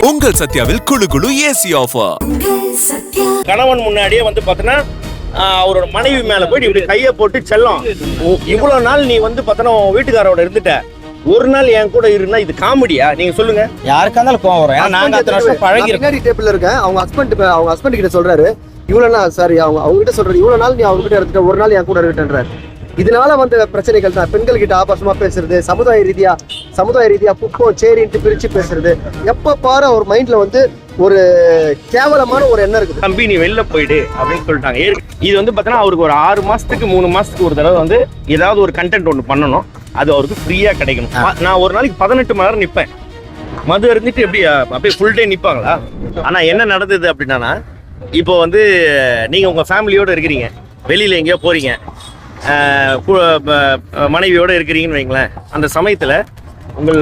உங்கள் சத்யாவில் குளு குளு ஏசி ஆஃபர். கணவன் முன்னாடியே வந்து பார்த்தனா அவரோட மனைவி மேல போயிட்டு இப்படி கையை போட்டு செல்லம், இவ்வளவு நாள் நீ வந்து பார்த்தனா வீட்டுக்காரோட இருந்துட்ட, ஒரு நாள் என் கூட இருந்தா இது காமெடியா? நீங்க சொல்லுங்க. யாருக்கா இருந்தாலும் கோவம் வரும். ஏன்னா நாங்க அத்தனை வருஷம் பழகி பின்னாடி டேபிள்ல இருக்கேன். அவங்க ஹஸ்பண்ட் கிட்ட சொல்றாரு, இவ்வளவு நாள் சாரி அவங்க கிட்ட சொல்றாரு, இவ்வளவு நாள் நீ அவங்க கிட்ட இருந்துட்ட, ஒரு நாள் என் கூட இருக்கட்டன்றாரு. இதனால வந்து பிரச்சனைகள் தான். பெண்கள் கிட்ட ஆபாசமா பேசுறது, சமுதாய ரீதியா புக்கம் சேரின்ட்டு பிரிச்சு பேசுறது, எப்ப பாரு அவர் மைண்ட்ல வந்து ஒரு கேவலமான ஒரு எண்ணம் இருக்குது. தம்பி நீ வெளில போயிடு அப்படின்னு சொல்லிட்டாங்க. இது வந்து பார்த்தீங்கன்னா அவருக்கு ஒரு 6 மாசத்துக்கு 3 மாசத்துக்கு ஒரு தடவை வந்து ஏதாவது ஒரு கண்டென்ட் ஒன்று பண்ணணும், அது அவருக்கு ஃப்ரீயா கிடைக்கணும். நான் ஒரு நாளைக்கு 18 மணி நேரம் நிற்பேன். மது இருந்துட்டு எப்படி அப்படியே ஃபுல் டே நிற்பாங்களா? ஆனா என்ன நடந்தது அப்படின்னா, இப்போ வந்து நீங்க உங்க ஃபேமிலியோட இருக்கிறீங்க, வெளியில எங்கேயோ போறீங்க, மனைவியோட இருக்கிறீங்கன்னு வைங்களேன். அந்த சமயத்துல உங்கள்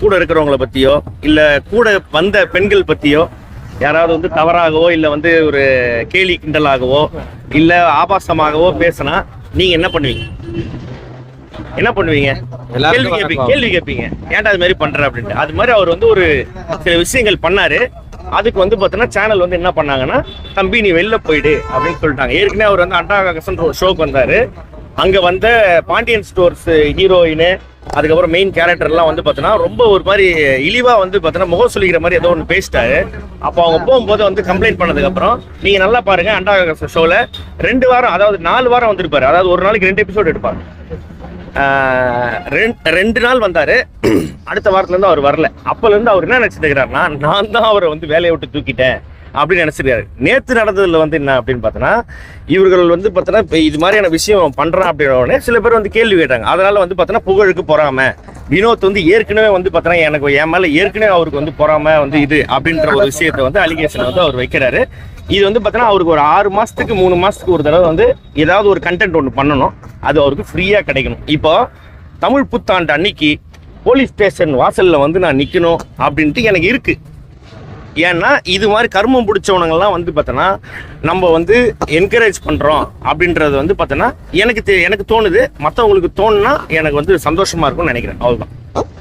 கூட இருக்கிறவங்கள பத்தியோ இல்ல கூட வந்த பெண்கள் பத்தியோ யாராவது வந்து தவறாகவோ இல்ல வந்து ஒரு கேலி கிண்டலாகவோ இல்ல ஆபாசமாகவோ பேசினா நீங்க என்ன பண்ணுவீங்க? கேள்வி கேட்பீங்க, ஏன்டா அது மாதிரி பண்ற அப்படின்ட்டு. அது மாதிரி அவர் வந்து ஒரு சில விஷயங்கள் பண்ணாரு. அதுக்கு வந்து பார்த்தீங்கன்னா சேனல் வந்து என்ன பண்ணாங்கன்னா, தம்பி நீ வெளில போயிடு அப்படின்னு சொல்லிட்டாங்க. ஏற்கனவே அவர் வந்து அண்டாகசன் ஷோக்கு வந்தாரு. அங்க வந்த பாண்டியன் ஸ்டோர்ஸ் ஹீரோயின், அதுக்கப்புறம் மெயின் கேரக்டர்லாம் வந்து பார்த்தீங்கன்னா ரொம்ப ஒரு மாதிரி இழிவா வந்து பார்த்தீங்கன்னா முகம் சொல்லிக்கிற மாதிரி ஏதோ ஒன்று பேசிட்டாரு. அப்போ அவங்க போகும்போது வந்து கம்ப்ளைண்ட் பண்ணதுக்கப்புறம் நீங்க நல்லா பாருங்க, அண்டாகசன் ஷோல 2 வாரம், அதாவது 4 வாரம் வந்திருப்பாரு. அதாவது ஒரு நாளைக்கு 2 எபிசோட் எடுப்பாரு. 2 நாள் வந்தாரு. அடுத்த வாரத்துல இருந்து அவர் வரல. அப்பல இருந்து அவர் என்ன நினைச்சிருக்கிறாருன்னா, நான் தான் அவரை வந்து வேலையை விட்டு தூக்கிட்டேன் அப்படின்னு நினைச்சிருக்காரு. நேற்று நடந்ததுல வந்து என்ன அப்படின்னு பார்த்தோன்னா, இவர்கள் வந்து பார்த்தோன்னா இது மாதிரியான விஷயம் பண்றான் அப்படின்னோடனே சில பேர் வந்து கேள்வி கேட்டாங்க. அதனால வந்து பார்த்தோன்னா புகழுக்கு பொறாம, வினோத் வந்து ஏற்கனவே வந்து பார்த்தோன்னா எனக்கு என் மேல ஏற்கனவே அவருக்கு வந்து பொறாம வந்து இது அப்படின்ற ஒரு விஷயத்த வந்து அலிகேஷன் வந்து அவர் வைக்கிறாரு. இது வந்து பார்த்தோன்னா அவருக்கு ஒரு 6 மாசத்துக்கு 3 மாசத்துக்கு ஒரு தடவை வந்து ஏதாவது ஒரு கண்டென்ட் ஒன்று பண்ணணும், அது அவருக்கு ஃப்ரீயா கிடைக்கணும். இப்போ தமிழ் புத்தாண்டு அன்னைக்கு போலீஸ் ஸ்டேஷன் வாசல்ல வந்து நான் நிக்கணும் அப்படின்ட்டு எனக்கு இருக்கு. ஏன்னா இது மாதிரி கர்மம் பிடிச்சவனங்கள்லாம் வந்து பார்த்தோன்னா நம்ம வந்து என்கரேஜ் பண்றோம் அப்படின்றது வந்து பார்த்தோன்னா எனக்கு தோணுது. மற்றவங்களுக்கு தோணுனா எனக்கு வந்து சந்தோஷமா இருக்கும்னு நினைக்கிறேன். அவ்வளவுதான்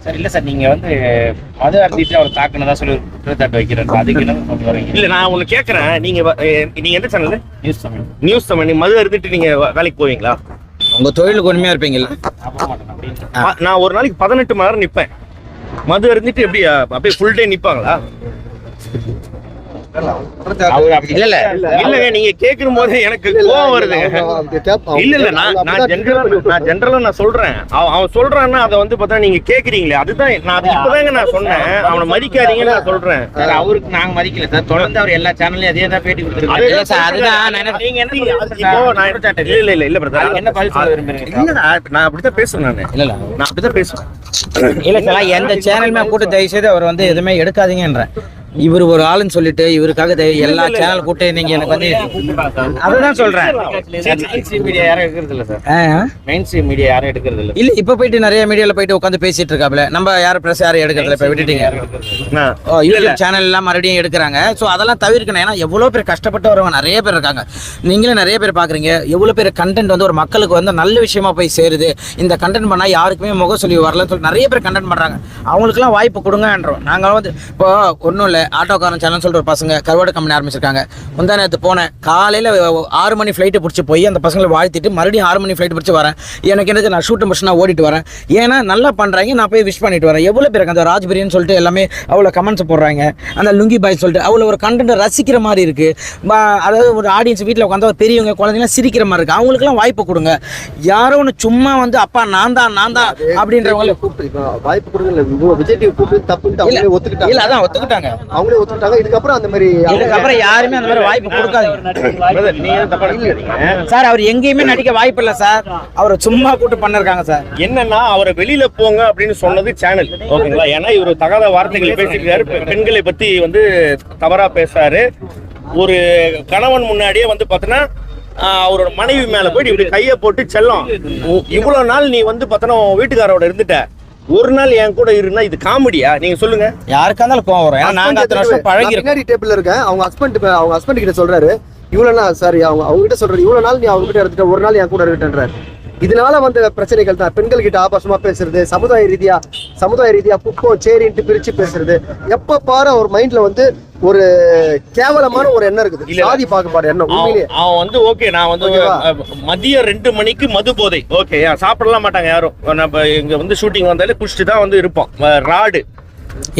சார். இல்ல சார், நீங்க வந்து மது அருந்திட்டு அவர் தாக்குனதா சொல்லி குற்றச்சாட்டு வைக்கிறாரு. அதுக்கு என்ன வரீங்க? இல்ல நான் ஒண்ணு கேட்கறேன். நீங்க எந்த சேனல்? நியூஸ் தமிழ். நீங்க மது அருந்திட்டு நீங்க வேலைக்கு போவீங்களா? உங்க தொழிலுக்கு உண்மையா இருப்பீங்கல்ல? நான் ஒரு நாளைக்கு 18 மணி நேரம் நிப்பேன். மது அருந்திட்டு எப்படி அப்படியே ஃபுல் டே நிப்பாங்களா? இல்லங்க, நீங்க கேட்கும் போது எனக்கு கோவம் வருது. இல்ல நான் ஜெனரலா நான் சொல்றேன். அவன் சொல்றான்னா அதை வந்து பார்த்தா நீங்க கேக்குறீங்களே, அதுதான் நான் இப்பதாங்க நான் சொன்னேன். அவனை மதிக்காதீங்கன்னு நான் சொல்றேன். அவருக்கு நாங்க மதிக்கல சார். தொடர்ந்து அவர் எல்லா சேனல்லையும் அதே தான் பேட்டி கொடுத்துருக்காரு. இல்ல பிரதர், என்ன பதில் சொல்ல விரும்புறீங்க? நான் அப்படித்தான் பேசுறேன். நான் அப்படித்தான் பேசுறேன். இல்ல சார், எந்த சேனலுமே கூட்டு தயவு செய்து அவர் வந்து எதுவுமே எடுக்காதீங்கன்றேன். இவர் ஒரு ஆளுன்னு சொல்லிட்டு இவருக்காக எல்லா சேனல் கூட்டு நீங்க எனக்கு வந்து அதுதான் சொல்றேன். மீடியா யாரும் எடுக்கிறது இல்ல சார். மெயின் ஸ்ட்ரீம் மீடியா யாரும் எடுக்கிறது இல்ல. இல்ல இப்ப போயிட்டு நிறைய மீடியால போயிட்டு உட்காந்து பேசிட்டு இருக்காப்ல. நம்ம யாரும் பிரஸ் யாரும் எடுக்கிறது இல்ல. இப்ப விட்டுட்டீங்க. யூடியூப் சேனல் எல்லாம் மறுபடியும் எடுக்கிறாங்க. ஸோ அதெல்லாம் தவிர்க்கணும். ஏன்னா எவ்வளவு பேர் கஷ்டப்பட்டு வரவங்க நிறைய பேர் இருக்காங்க. நீங்களே நிறைய பேர் பாக்குறீங்க. எவ்வளவு பேர் கண்டென்ட் வந்து ஒரு மக்களுக்கு வந்து நல்ல விஷயமா போய் சேருது. இந்த கண்டென்ட் பண்ணா யாருக்குமே முகம் சொல்லி வரலன்னு சொல்லி நிறைய பேர் கண்டென்ட் பண்றாங்க. அவங்களுக்குலாம் வாய்ப்பு கொடுங்கன்றோம். நாங்க வந்து இப்போ ஒன்றும் இல்லை, ஆட்டோக்காரன் சேனல் சொல்லிட்டு ஒரு பசங்க கருவாடு கம்பெனி ஆரம்பிச்சிருக்காங்க. முந்தா நேரத்து போனேன். காலையில் 6 மணி ஃப்ளைட்டை பிடிச்சி போய் அந்த பசங்களை வாழ்த்திட்டு மறுபடியும் 6 மணி ஃப்ளைட் பிடிச்சி வரேன். எனக்கு என்னது, நான் ஷூட்டிங் முடிச்சு நான் ஓடிட்டு வரேன். ஏன்னா நல்லா பண்ணுறாங்க, நான் போய் விஷ் பண்ணிட்டு வரேன். எவ்வளோ பேருக்கு அந்த ராஜ்பிரின்னு சொல்லிட்டு எல்லாமே அவ்வளோ கமெண்ட்ஸ் போடுறாங்க. அந்த லுங்கி பாய் சொல்லிட்டு அவ்வளோ ஒரு கண்டென்ட் ரசிக்கிற மாதிரி இருக்குது. அதாவது ஒரு ஆடியன்ஸ் வீட்டில் உட்காந்து ஒரு பெரியவங்க குழந்தைங்களாம் சிரிக்கிற மாதிரி இருக்குது. அவங்களுக்குலாம் வாய்ப்பு கொடுங்க. யாரோ ஒன்று சும்மா வந்து அப்பா நான் தான் அப்படின்றவங்கள கூப்பிட்டு வாய்ப்பு கொடுங்க. விஜய் டிவி கூப்பிட்டு தப்புன்னு அவங்களே ஒத்துக்கிட்டாங்க. இல்லை அதான் ஒத்துக்கிட்டாங்க. அவங்களே ஒத்துக்கிட்டாங்க. இதுக்கப்புறம் அந்த மாதிரி யாருமே அந்த மாதிரி வாய்ப்பு கொடுக்காதீங்க சார். அவர் எங்கேயுமே நடிக்க வாய்ப்பு இல்லை சார். அவரை சும்மா கூட்டு பண்ணிருக்காங்க சார். என்னன்னா அவரை வெளியில போங்க அப்படின்னு சொன்னது சேனல், ஓகேங்களா? ஏன்னா இவர் தகாத வார்த்தைகளை பேசிருக்காரு, பெண்களை பத்தி வந்து தவறா பேசுறாரு. ஒரு கணவன் முன்னாடியே வந்து பாத்தீங்கன்னா அவரோட மனைவி மேல போயிட்டு இப்படி கையை போட்டு செல்லம், இவ்வளவு நாள் நீ வந்து பாத்தீங்கன்னா வீட்டுக்காரோட இருந்துட்ட, ஒரு நாள் என் கூட இருந்தா இது காமெடியா? நீங்க சொல்லுங்க. யாருக்கா இருந்தாலும் கோவம் வரும். ஏன்னா நாங்க அத்தனை வருஷம் பழகி பின்னாடி டேபிள்ல இருக்கேன். அவங்க ஹஸ்பண்ட் கிட்ட சொல்றாரு, இவ்வளவு நாள் சாரி அவங்க கிட்ட சொல்றாரு, இவ்வளவு நாள் நீ அவங்க கிட்ட இருந்துட்ட, ஒரு நாள் என் கூட இருக்கட்டன்றாரு. இதனால வந்த பிரச்சனைகள் தான். பெண்கள் கிட்ட ஆபாசமா பேசுறது, சமுதாய ரீதியா குப்பம் சேரின்ட்டு பிரிச்சு பேசுறது, எப்ப பாரு ஒரு மைண்ட்ல வந்து ஒரு கேவலமான ஒரு எண்ணம் இருக்குது, சாதி பாகுபாடு எண்ணம். உண்மையிலேயே அவன் வந்து ஓகே, நான் வந்து மதியம் 2 மணிக்கு மது போதை, ஓகே சாப்பிடலாம் மாட்டாங்க யாரும். நம்ம இங்க வந்து ஷூட்டிங் வந்தாலே குடிச்சிட்டு தான் வந்து இருப்போம். ராடு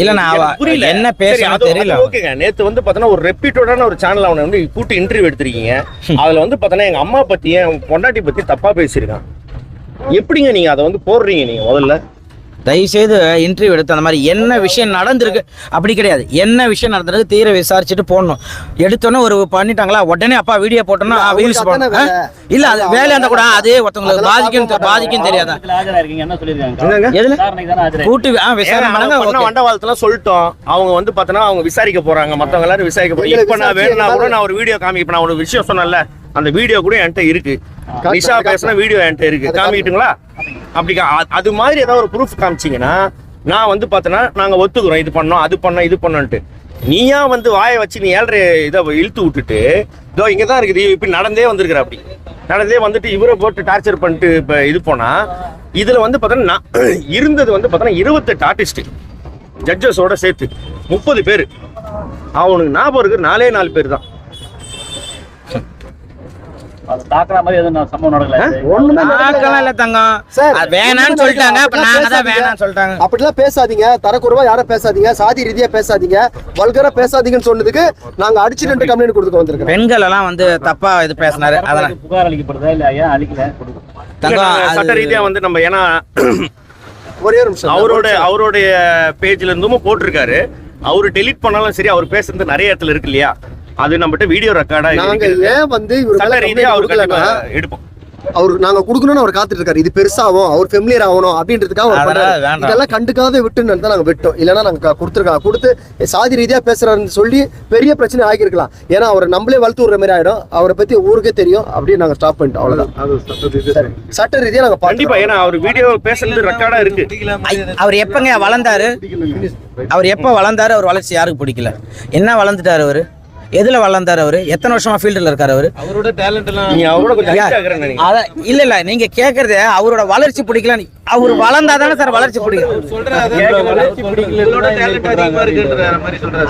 இல்ல நான் புரியல என்ன பேசுறது தெரியல. ஓகேங்க, நேத்து வந்து பார்த்தனா ஒரு ரெப்யூட்டடான ஒரு சேனல் அவனை வந்து கூட்டி இன்டர்வியூ எடுத்திருக்கீங்க. அதுல வந்து பார்த்தனா எங்க அம்மா பத்தி என் பொண்டாட்டி பத்தி தப்பா பேசியிருக்கான். எப்படிங்க நீங்க அதை வந்து போடுறீங்க? நீங்க முதல்ல தயவுசெய்து இன்டர்வியூ எடுத்து அந்த மாதிரி என்ன விஷயம் நடந்திருக்கு அப்படி கிடையாது, என்ன விஷயம் நடந்திருக்கு தீர விசாரிச்சுட்டு போடணும். எடுத்தோன்னே ஒரு பண்ணிட்டாங்களா உடனே அப்பா வீடியோ போட்டோம்னா வீல்ஸ் போடணும். இல்ல அது வேலையா இருந்தா கூட அதே ஒருத்தவங்களுக்கு பாதிக்கும் தெரியாதா? கூட்டு விசாரணை வண்டவாளத்துல சொல்லிட்டோம். அவங்க வந்து பார்த்தனா அவங்க விசாரிக்க போறாங்க, மத்தவங்க எல்லாரும் விசாரிக்க போறாங்க. இப்ப நான் வேணும்னா கூட நான் ஒரு வீடியோ காமிப்பேன். நான் ஒரு விஷயம் சொன்னேன்ல, அந்த வீடியோ கூட என்கிட்ட இருக்கு. நிஷா பேசின வீடியோ என்கிட்ட இருக்கு, காமிக்கிட்டுங்களா? அப்படி அது மாதிரி ஏதாவது ஒரு ப்ரூஃப் காமிச்சிங்கன்னா நான் வந்து பார்த்தனா நாங்க ஒத்துக்குறோம், இது பண்ணோம் அது பண்ணோம் இது பண்ணோன்ட்டு. நீயா வந்து வாயை வச்சு நீ 7 இதை இழுத்து விட்டுட்டு இதோ இங்கே தான் இருக்குது இப்படி நடந்தே வந்திருக்கிற. அப்படி நடந்தே வந்துட்டு இவரை போட்டு டார்ச்சர் பண்ணிட்டு இப்போ இது போனா இதில் வந்து பார்த்தோன்னா இருந்தது வந்து பார்த்தோன்னா 28 ஆர்டிஸ்ட் ஜட்ஜஸோட சேர்த்து 30 பேர். அவனுக்கு ஞாபகம் இருக்கு 4 பேர் தான். அப்படிலாம் பேசாதீங்க, தரக்குறைவா யாரும் பேசாதீங்க, சாதி ரீதியா பேசாதீங்க, வல்கரா பேசாதீங்கன்னு சொன்னதுக்கு நாங்க அடிச்சு 2 கம்ப்ளைண்ட் கொடுத்து வந்திருக்கோம். பெண்கள் எல்லாம் வந்து தப்பா இது பேசினாரு, அதெல்லாம் புகார் அளிக்கப்படுதா இல்ல ஐயா அளிக்கல சட்ட ரீதியா வந்து நம்ம ஏன்னா ஒரே நிமிஷம் அவருடைய பேஜ்ல இருந்தும் போட்டிருக்காரு. அவரு டெலீட் பண்ணாலும் சரி, அவர் பேசுறது நிறைய இடத்துல இருக்கு இல்லையா, அது நம்மகிட்ட வீடியோ ரெக்கார்டா நாங்க ஏன் வந்து எடுப்போம். அவரு நாங்க குடுக்கணும்னு அவர் காத்துட்டு இருக்காரு. இது பெருசாகும், அவர் ஃபெமிலியர் ஆகணும் அப்படின்றதுக்காக இதெல்லாம் கண்டுக்காத விட்டுன்னு தான் நாங்க விட்டோம். இல்லைன்னா நாங்க கொடுத்து சாதி ரீதியா பேசுறாருன்னு சொல்லி பெரிய பிரச்சனை ஆகிருக்கலாம். ஏன்னா அவரை நம்மளே வளர்த்து விடுற மாதிரி ஆயிடும். அவரை பத்தி ஊருக்கே தெரியும் அப்படின்னு நாங்க ஸ்டாப் பண்ணிட்டோம். அவ்வளவுதான் சட்ட ரீதியா நாங்க கண்டிப்பா. ஏன்னா அவர் வீடியோ பேசுறது ரெக்கார்டா இருக்கு. அவர் எப்பங்க வளர்ந்தாரு, அவர் வளர்ச்சி யாருக்கு பிடிக்கல? என்ன வளர்ந்துட்டாரு அவரு, எதுல வளர்ந்தாரு அவரு, எத்தனை வருஷமா ஃபீல்டுல இருக்காரு அவரு? அவரோட டேலண்ட் எல்லாம் நீங்க அவரோட கொஞ்சம் இல்ல நீங்க கேக்குறது அவரோட வளர்ச்சி பிடிக்கல. அவர் வளர்ந்தாதானே சார் வளர்ச்சி பிடிக்கும்.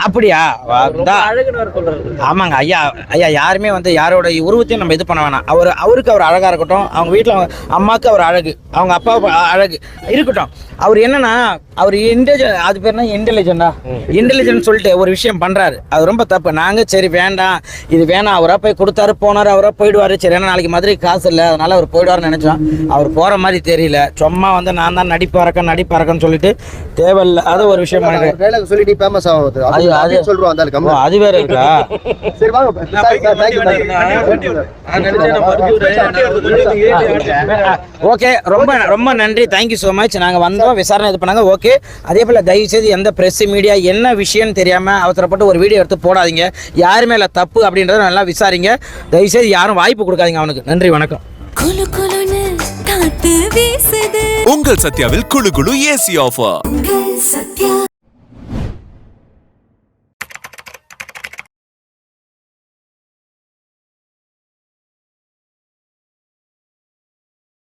அப்படியா? ஆமாங்க ஐயா யாருமே வந்து யாரோட உருவத்தையும் நம்ம இது பண்ண வேணாம். அவருக்கு அவர் அழகா இருக்கட்டும், அவங்க வீட்டுல அம்மாவுக்கு அவர் அழகு, அவங்க அப்பாவுக்கு அழகு இருக்கட்டும். அவர் என்னன்னா அவர் அது பேர்னா இன்டெலிஜென்ட் சொல்லிட்டு ஒரு விஷயம் பண்றாரு, அது ரொம்ப தப்பு. நாங்க சரி வேண்டாம் இது வேணாம், அவரா போய் கொடுத்தாரு போனாரு, அவரா போயிடுவாரு. சரி ஏன்னா நாளைக்கு மதுரை காசு இல்லை, அதனால அவர் போயிடுவாருன்னு நினைச்சோம். அவர் போற மாதிரி தெரியல. சும்மா வந்து நான் தான் நடிப்பாரக்கன்னு சொல்லிட்டு தேவையில்லாத ஒரு விஷயம் சொல்லி நீ ஃபேமஸ் ஆகுது அது சொல்றோம். அது வேற இருக்கா? சரி வாங்க. ஓகே, ரொம்ப நன்றி, தேங்க்யூ ஸோ மச். நாங்க வந்தோம், விசாரணை இது பண்ணாங்க. ஓகே, அதே போல தயவு செய்து எந்த பிரஸ் மீடியா என்ன விஷயம்னு தெரியாம அவசரப்பட்டு ஒரு வீடியோ எடுத்து போடாதீங்க. யாரு மேல தப்பு அப்படின்றத நல்லா விசாரிங்க. தயவு செய்து யாரும் வாய்ப்பு கொடுக்காதீங்க அவனுக்கு. நன்றி, வணக்கம். உங்கள் சத்யாவில் குளு குளு ஏசி ஆஃபர்.